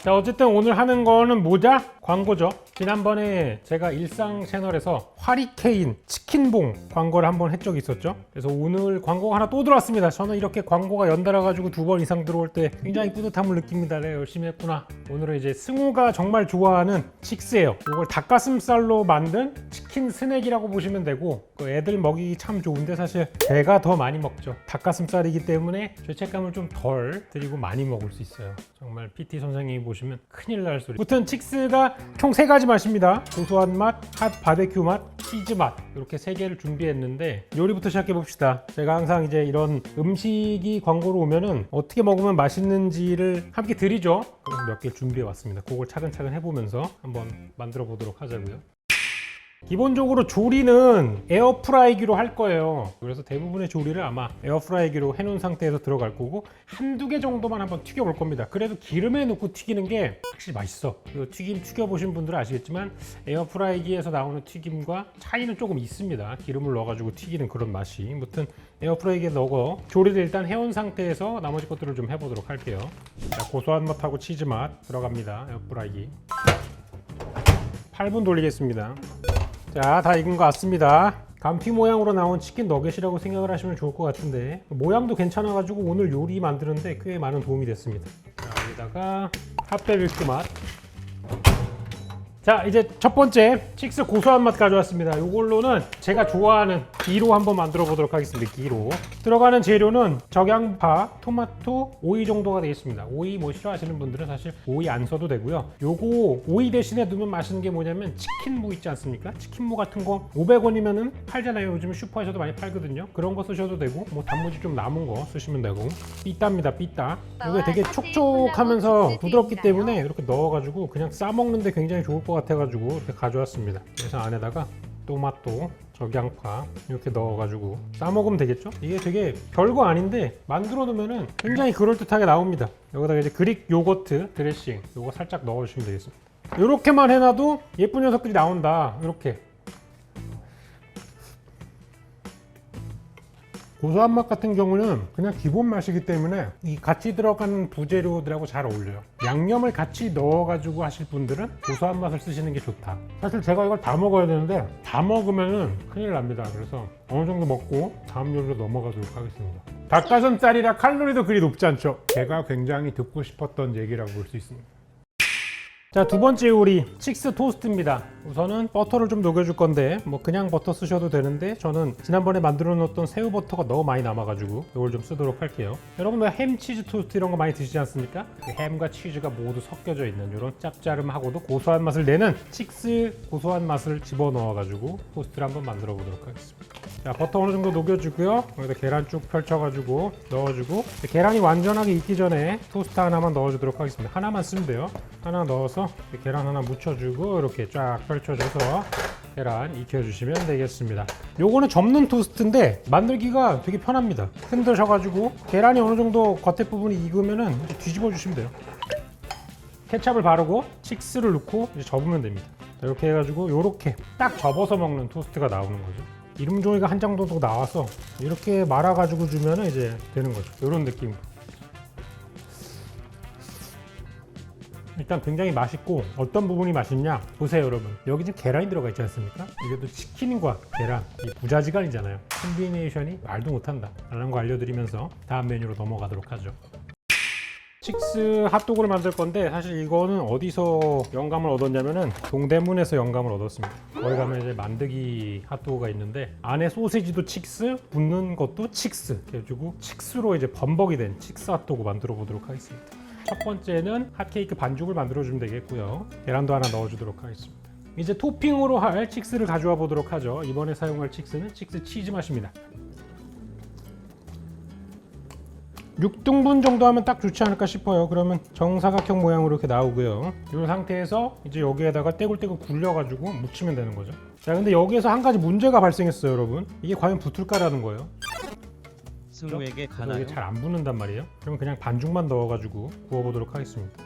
자, 어쨌든 오늘 하는 거는 뭐냐? 광고죠. 지난번에 제가 일상 채널에서 화리케인 치킨봉 광고를 한번 한 적이 있었죠. 그래서 오늘 광고가 하나 또 들어왔습니다. 저는 이렇게 광고가 연달아 가지고 2번 이상 들어올 때 굉장히 뿌듯함을 느낍니다. 내가 열심히 했구나. 오늘은 이제 승우가 정말 좋아하는 칙스예요. 이걸 닭가슴살로 만든 치킨 스낵이라고 보시면 되고, 그 애들 먹이기 참 좋은데 사실 제가 더 많이 먹죠. 닭가슴살이기 때문에 죄책감을 좀 덜 드리고 많이 먹을 수 있어요. 정말 PT 선생님이 보시면 큰일 날 소리. 아무튼 칙스가 총 3가지 맛입니다. 고소한 맛, 핫 바베큐 맛, 치즈 맛, 이렇게 3개를 준비했는데 요리부터 시작해 봅시다. 제가 항상 이제 이런 음식이 광고로 오면은 어떻게 먹으면 맛있는지를 함께 드리죠. 그래서 몇 개 준비해 왔습니다. 그걸 차근차근 해보면서 한번 만들어 보도록 하자고요. 기본적으로 조리는 에어프라이기로 할 거예요. 그래서 대부분의 조리를 아마 에어프라이기로 해놓은 상태에서 들어갈 거고, 한두 개 정도만 한번 튀겨 볼 겁니다. 그래도 기름에 넣고 튀기는 게 확실히 맛있어. 튀김 튀겨보신 분들은 아시겠지만 에어프라이기에서 나오는 튀김과 차이는 조금 있습니다. 기름을 넣어가지고 튀기는 그런 맛이. 아무튼 에어프라이기에 넣어 조리를 일단 해온 상태에서 나머지 것들을 좀 해보도록 할게요. 자, 고소한 맛하고 치즈 맛 들어갑니다. 에어프라이기 8분 돌리겠습니다. 자, 다 익은 것 같습니다. 감튀 모양으로 나온 치킨 너겟이라고 생각을 하시면 좋을 것 같은데, 모양도 괜찮아가지고 오늘 요리 만드는데 꽤 많은 도움이 됐습니다. 자, 여기다가 핫베비큐 맛. 자, 이제 첫 번째 칙스 고소한 맛 가져왔습니다. 이걸로는 제가 좋아하는 기로 한번 만들어 보도록 하겠습니다. 기로 들어가는 재료는 적양파, 토마토, 오이 정도가 되겠습니다. 오이 뭐 싫어하시는 분들은 사실 오이 안 써도 되고요. 요거 오이 대신에 넣으면 맛있는 게 뭐냐면 치킨무 있지 않습니까? 치킨무 같은 거 500원이면은 팔잖아요. 요즘 슈퍼에서도 많이 팔거든요. 그런 거 쓰셔도 되고, 뭐 단무지 좀 남은 거 쓰시면 되고. 삐따입니다. 삐따. 이게 되게 촉촉하면서 부드럽기 때문에 이렇게 넣어가지고 그냥 싸 먹는데 굉장히 좋을 것 같아가지고 이렇게 가져왔습니다. 그래서 안에다가 토마토, 적양파 이렇게 넣어가지고 싸 먹으면 되겠죠? 이게 되게 별거 아닌데 만들어 놓으면은 굉장히 그럴듯하게 나옵니다. 여기다가 이제 그릭 요거트 드레싱 요거 살짝 넣어주시면 되겠습니다. 이렇게만 해놔도 예쁜 녀석들이 나온다. 이렇게 고소한 맛 같은 경우는 그냥 기본 맛이기 때문에 이 같이 들어가는 부재료들하고 잘 어울려요. 양념을 같이 넣어가지고 하실 분들은 고소한 맛을 쓰시는 게 좋다. 사실 제가 이걸 다 먹어야 되는데 다 먹으면 큰일 납니다. 그래서 어느 정도 먹고 다음 요리로 넘어가도록 하겠습니다. 닭가슴살이라 칼로리도 그리 높지 않죠. 제가 굉장히 듣고 싶었던 얘기라고 볼 수 있습니다. 자, 두 번째 요리 칙스 토스트입니다. 우선은 버터를 좀 녹여줄 건데 뭐 그냥 버터 쓰셔도 되는데, 저는 지난번에 만들어 놓았던 새우 버터가 너무 많이 남아가지고 이걸 좀 쓰도록 할게요. 여러분들 햄 치즈 토스트 이런 거 많이 드시지 않습니까? 그 햄과 치즈가 모두 섞여져 있는 이런 짭짤함하고도 고소한 맛을 내는 칙스 고소한 맛을 집어넣어가지고 토스트를 한번 만들어 보도록 하겠습니다. 자, 버터 어느 정도 녹여주고요. 여기다 계란 쭉 펼쳐가지고 넣어주고, 계란이 완전하게 익기 전에 토스트 하나만 넣어주도록 하겠습니다. 하나만 쓰면 돼요. 하나 넣어서 계란 하나 묻혀주고 이렇게 쫙 펼쳐줘서 계란 익혀주시면 되겠습니다. 요거는 접는 토스트인데 만들기가 되게 편합니다. 흔드셔가지고 계란이 어느 정도 겉에 부분이 익으면은 뒤집어 주시면 돼요. 케찹을 바르고 칙스를 넣고 이제 접으면 됩니다. 이렇게 해가지고 요렇게 딱 접어서 먹는 토스트가 나오는 거죠. 이름 종이가 한 장 정도 나와서 이렇게 말아가지고 주면 이제 되는 거죠. 이런 느낌으로. 일단 굉장히 맛있고, 어떤 부분이 맛있냐 보세요 여러분. 여기 지금 계란이 들어가 있지 않습니까? 이게 또 치킨과 계란, 이 부자지간이잖아요. 콤비네이션이 말도 못한다 라는 거 알려드리면서 다음 메뉴로 넘어가도록 하죠. 칙스 핫도그를 만들 건데, 사실 이거는 어디서 영감을 얻었냐면은 동대문에서 영감을 얻었습니다. 거기 가면 이제 만드기 핫도그가 있는데 안에 소시지도 칙스, 붙는 것도 칙스 해가지고 칙스로 이제 범벅이 된 칙스 핫도그 만들어 보도록 하겠습니다. 첫 번째는 핫케이크 반죽을 만들어 주면 되겠고요. 계란도 하나 넣어 주도록 하겠습니다. 이제 토핑으로 할 칙스를 가져와 보도록 하죠. 이번에 사용할 칙스는 칙스 치즈 맛입니다. 6등분 정도 하면 딱 좋지 않을까 싶어요. 그러면 정사각형 모양으로 이렇게 나오고요. 이 상태에서 이제 여기에다가 떼굴떼굴 굴려가지고 묻히면 되는 거죠. 자, 근데 여기에서 한 가지 문제가 발생했어요, 여러분. 이게 과연 붙을까라는 거예요. 승우에게 가나요? 이게 잘 안 붙는단 말이에요. 그럼 그냥 반죽만 넣어가지고 구워보도록 하겠습니다.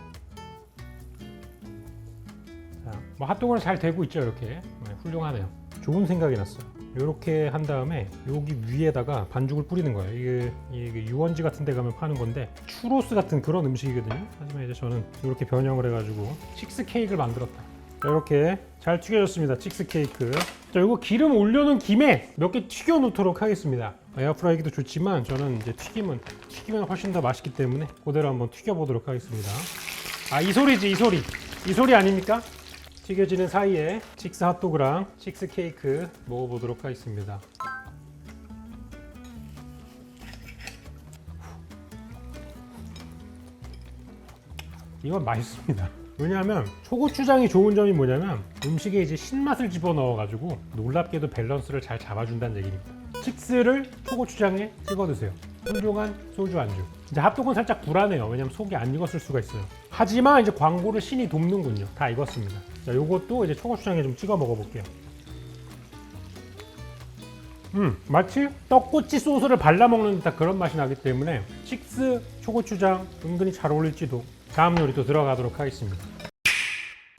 자, 뭐 핫도그는 잘 되고 있죠, 이렇게. 네, 훌륭하네요. 좋은 생각이 났어요. 이렇게 한 다음에 여기 위에다가 반죽을 뿌리는 거예요. 이게 유원지 같은 데 가면 파는 건데 추로스 같은 그런 음식이거든요. 하지만 이제 저는 이렇게 변형을 해가지고 칙스 케이크를 만들었다. 자, 이렇게 잘 튀겨졌습니다. 칙스 케이크. 자, 이거 기름 올려놓은 김에 몇 개 튀겨 놓도록 하겠습니다. 에어프라이기도 좋지만 저는 이제 튀기면 훨씬 더 맛있기 때문에 그대로 한번 튀겨 보도록 하겠습니다. 아, 이 소리지, 이 소리. 이 소리 아닙니까? 튀겨지는 사이에 칙스 핫도그랑 칙스 케이크 먹어보도록 하겠습니다. 이건 맛있습니다. 왜냐하면 초고추장이 좋은 점이 뭐냐면 음식에 이제 신맛을 집어넣어가지고 놀랍게도 밸런스를 잘 잡아준다는 얘기입니다. 칙스를 초고추장에 찍어 드세요. 훌륭한 소주 안주. 이제 핫도그는 살짝 불안해요. 왜냐면 속이 안 익었을 수가 있어요. 하지만 이제 광고를 신이 돕는군요. 다 익었습니다. 자, 요것도 이제 초고추장에 좀 찍어 먹어볼게요. 마치 떡꼬치 소스를 발라 먹는 듯한 그런 맛이 나기 때문에 칙스 초고추장 은근히 잘 어울릴지도. 다음 요리 또 들어가도록 하겠습니다.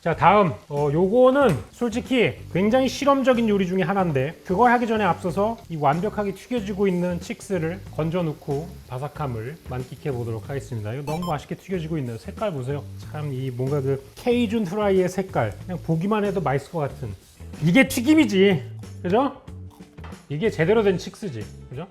자, 다음 요거는 솔직히 굉장히 실험적인 요리 중에 하나인데 그걸 하기 전에 앞서서 이 완벽하게 튀겨지고 있는 칙스를 건져 놓고 바삭함을 만끽해 보도록 하겠습니다. 이거 너무 맛있게 튀겨지고 있네요. 색깔 보세요. 참 이 뭔가 그 케이준 프라이의 색깔 그냥 보기만 해도 맛있을 것 같은 이게 튀김이지, 그죠? 이게 제대로 된 칙스지, 그죠?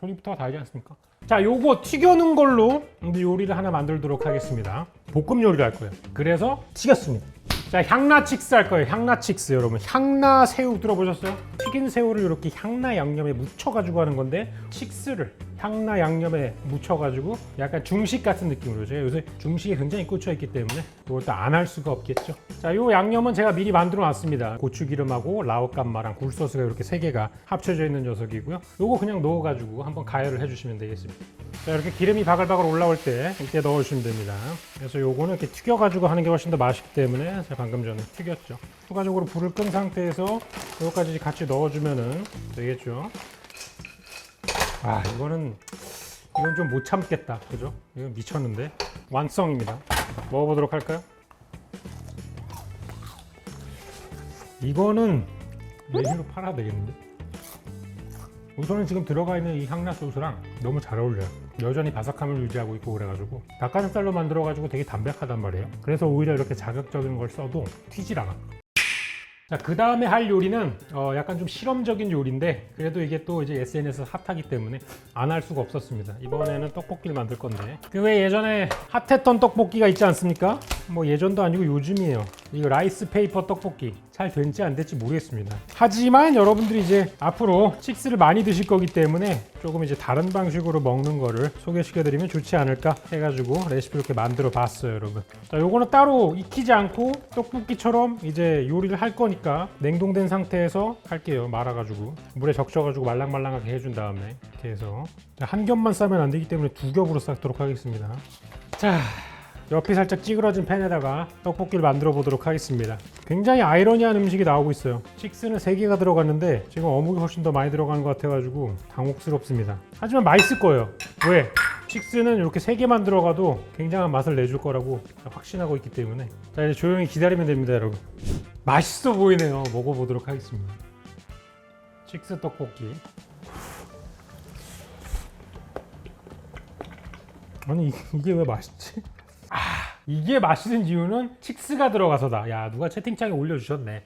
소리부터가 다르지 않습니까? 자, 요거 튀겨놓은 걸로 이제 요리를 하나 만들도록 하겠습니다. 볶음 요리를 할 거예요. 그래서 튀겼습니다. 자, 향나 칙스 할 거예요. 향나 칙스. 여러분, 향나 새우 들어보셨어요? 튀긴 새우를 이렇게 향나 양념에 묻혀가지고 하는 건데 칙스를 향나 양념에 묻혀가지고 약간 중식 같은 느낌으로. 제가 요새 중식에 굉장히 꽂혀있기 때문에 이것도 안 할 수가 없겠죠. 자, 요 양념은 제가 미리 만들어 놨습니다. 고추기름하고 라오깐마랑 굴소스가 이렇게 세 개가 합쳐져 있는 녀석이고요. 요거 그냥 넣어가지고 한번 가열을 해주시면 되겠습니다. 자, 이렇게 기름이 바글바글 올라올 때 이때 넣어주시면 됩니다. 그래서 요거는 이렇게 튀겨가지고 하는 게 훨씬 더 맛있기 때문에 제가 방금 전에 튀겼죠. 추가적으로 불을 끈 상태에서 요거까지 같이 넣어주면 되겠죠. 아, 이건 좀 못 참겠다, 그죠? 이건 미쳤는데 완성입니다. 먹어보도록 할까요? 이거는 메뉴로 팔아야 되겠는데? 우선은 지금 들어가 있는 이 향나 소스랑 너무 잘 어울려요. 여전히 바삭함을 유지하고 있고 그래가지고 닭가슴살로 만들어가지고 되게 담백하단 말이에요. 그래서 오히려 이렇게 자극적인 걸 써도 튀질 않아. 자, 그 다음에 할 요리는 약간 좀 실험적인 요리인데 그래도 이게 또 이제 SNS에서 핫하기 때문에 안 할 수가 없었습니다. 이번에는 떡볶이를 만들 건데 그 외에 예전에 핫했던 떡볶이가 있지 않습니까? 뭐 예전도 아니고 요즘이에요. 이거 라이스 페이퍼 떡볶이 잘 된지 안 될지 모르겠습니다. 하지만 여러분들이 이제 앞으로 칙스를 많이 드실 거기 때문에 조금 이제 다른 방식으로 먹는 거를 소개시켜드리면 좋지 않을까 해가지고 레시피 이렇게 만들어 봤어요, 여러분. 자, 요거는 따로 익히지 않고 떡볶이처럼 이제 요리를 할 거니까 냉동된 상태에서 할게요. 말아가지고 물에 적셔가지고 말랑말랑하게 해준 다음에 이렇게 해서 한 겹만 싸면 안 되기 때문에 두 겹으로 쌓도록 하겠습니다. 자, 옆이 살짝 찌그러진 팬에다가 떡볶이를 만들어 보도록 하겠습니다. 굉장히 아이러니한 음식이 나오고 있어요. 칙스는 3개가 들어갔는데 지금 어묵이 훨씬 더 많이 들어간 것 같아가지고 당혹스럽습니다. 하지만 맛있을 거예요. 왜? 칙스는 이렇게 3개만 들어가도 굉장한 맛을 내줄 거라고 확신하고 있기 때문에. 자, 이제 조용히 기다리면 됩니다, 여러분. 맛있어 보이네요. 먹어보도록 하겠습니다. 칙스 떡볶이. 아니, 이게 왜 맛있지? 이게 맛있는 이유는 칙스가 들어가서다. 야, 누가 채팅창에 올려주셨네.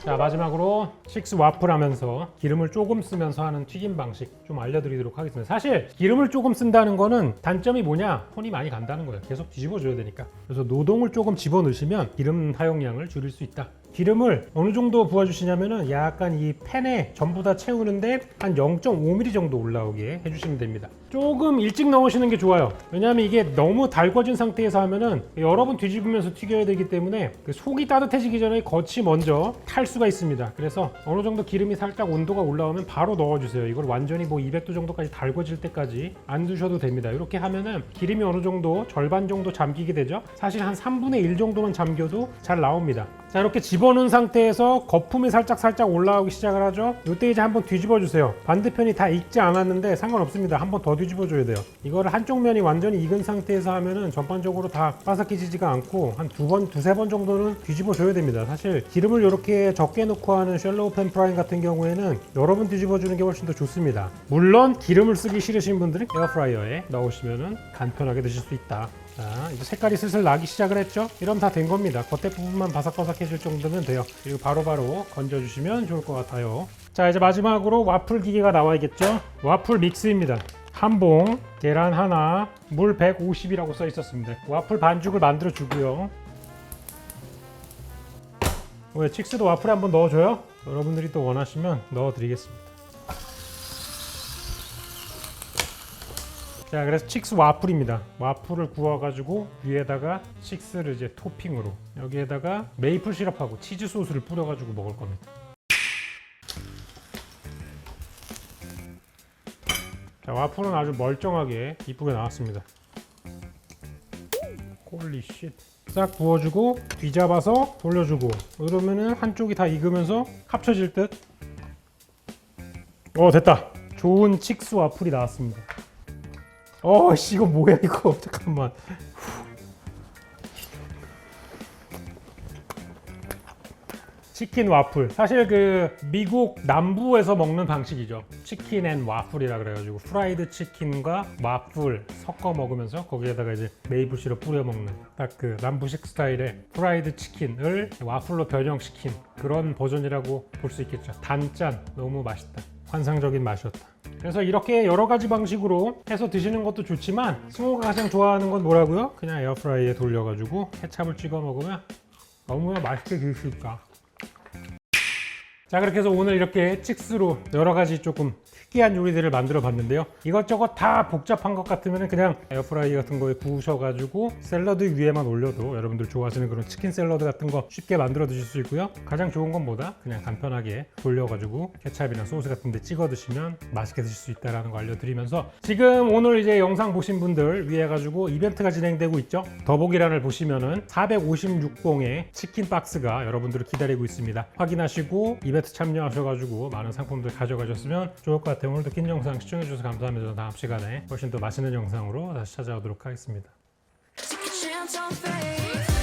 자, 마지막으로 칙스 와플 하면서 기름을 조금 쓰면서 하는 튀김 방식 좀 알려드리도록 하겠습니다. 사실 기름을 조금 쓴다는 거는 단점이 뭐냐? 손이 많이 간다는 거예요. 계속 뒤집어줘야 되니까. 그래서 노동을 조금 집어넣으시면 기름 사용량을 줄일 수 있다. 기름을 어느 정도 부어주시냐면은 약간 이 팬에 전부 다 채우는데 한 0.5mm 정도 올라오게 해주시면 됩니다. 조금 일찍 넣으시는 게 좋아요. 왜냐하면 이게 너무 달궈진 상태에서 하면은 여러 번 뒤집으면서 튀겨야 되기 때문에 속이 따뜻해지기 전에 겉이 먼저 탈 수가 있습니다. 그래서 어느 정도 기름이 살짝 온도가 올라오면 바로 넣어주세요. 이걸 완전히 뭐 200도 정도까지 달궈질 때까지 안 두셔도 됩니다. 이렇게 하면은 기름이 어느 정도 절반 정도 잠기게 되죠. 사실 한 3분의 1 정도만 잠겨도 잘 나옵니다. 자, 이렇게 집어넣은 상태에서 거품이 살짝 올라오기 시작을 하죠. 이때 이제 한번 뒤집어 주세요. 반대편이 다 익지 않았는데 상관없습니다. 한번 더 뒤집어 줘야 돼요. 이거를 한쪽 면이 완전히 익은 상태에서 하면은 전반적으로 다 바삭해지지가 않고 한 두세 번 정도는 뒤집어 줘야 됩니다. 사실 기름을 이렇게 적게 넣고 하는 셜로우 팬 프라잉 같은 경우에는 여러 번 뒤집어 주는 게 훨씬 더 좋습니다. 물론 기름을 쓰기 싫으신 분들은 에어프라이어에 넣으시면은 간편하게 드실 수 있다. 자, 이제 색깔이 슬슬 나기 시작을 했죠? 이러면 다 된 겁니다. 겉에 부분만 바삭바삭해질 정도면 돼요. 그리고 바로바로 건져주시면 좋을 것 같아요. 자, 이제 마지막으로 와플 기계가 나와야겠죠? 와플 믹스입니다. 한 봉, 계란 하나, 물 150이라고 써 있었습니다. 와플 반죽을 만들어 주고요. 왜 칙스도 와플에 한번 넣어줘요? 여러분들이 또 원하시면 넣어드리겠습니다. 자, 그래서 칙스 와플입니다. 와플을 구워가지고 위에다가 칙스를 이제 토핑으로 여기에다가 메이플 시럽하고 치즈 소스를 뿌려가지고 먹을 겁니다. 자, 와플은 아주 멀쩡하게 이쁘게 나왔습니다. 홀리 쉿. 싹 부어주고 뒤잡아서 돌려주고 이러면은 한쪽이 다 익으면서 합쳐질 듯. 됐다. 좋은 칙스 와플이 나왔습니다. 씨, 이거 뭐야 이거. 잠깐만. 치킨 와플. 사실 그 미국 남부에서 먹는 방식이죠. 치킨 앤 와플이라 그래가지고 프라이드 치킨과 와플 섞어 먹으면서 거기에다가 이제 메이플 시럽 뿌려 먹는 딱 그 남부식 스타일의 프라이드 치킨을 와플로 변형시킨 그런 버전이라고 볼 수 있겠죠. 단짠. 너무 맛있다. 환상적인 맛이었다. 그래서 이렇게 여러 가지 방식으로 해서 드시는 것도 좋지만 승호가 가장 좋아하는 건 뭐라고요? 그냥 에어프라이어에 돌려가지고 케찹을 찍어 먹으면 너무나 맛있게 드실 수 있다. 자, 그렇게 해서 오늘 이렇게 칙스로 여러 가지 조금 특이한 요리들을 만들어 봤는데요. 이것저것 다 복잡한 것 같으면 그냥 에어프라이어 같은 거에 구우셔가지고 샐러드 위에만 올려도 여러분들 좋아하시는 그런 치킨 샐러드 같은 거 쉽게 만들어 드실 수 있고요. 가장 좋은 건 뭐다? 그냥 간편하게 돌려가지고 케찹이나 소스 같은 데 찍어 드시면 맛있게 드실 수 있다는 거 알려드리면서 지금 오늘 이제 영상 보신 분들 위해 가지고 이벤트가 진행되고 있죠. 더보기란을 보시면은 456봉의 치킨 박스가 여러분들을 기다리고 있습니다. 확인하시고 이벤트 참여하셔가지고 많은 상품들 가져가셨으면 좋을 것 같아요. 오늘도 긴 영상 시청해주셔서 감사합니다. 다음 시간에 훨씬 더 맛있는 영상으로 다시 찾아오도록 하겠습니다. Take a chance on faith.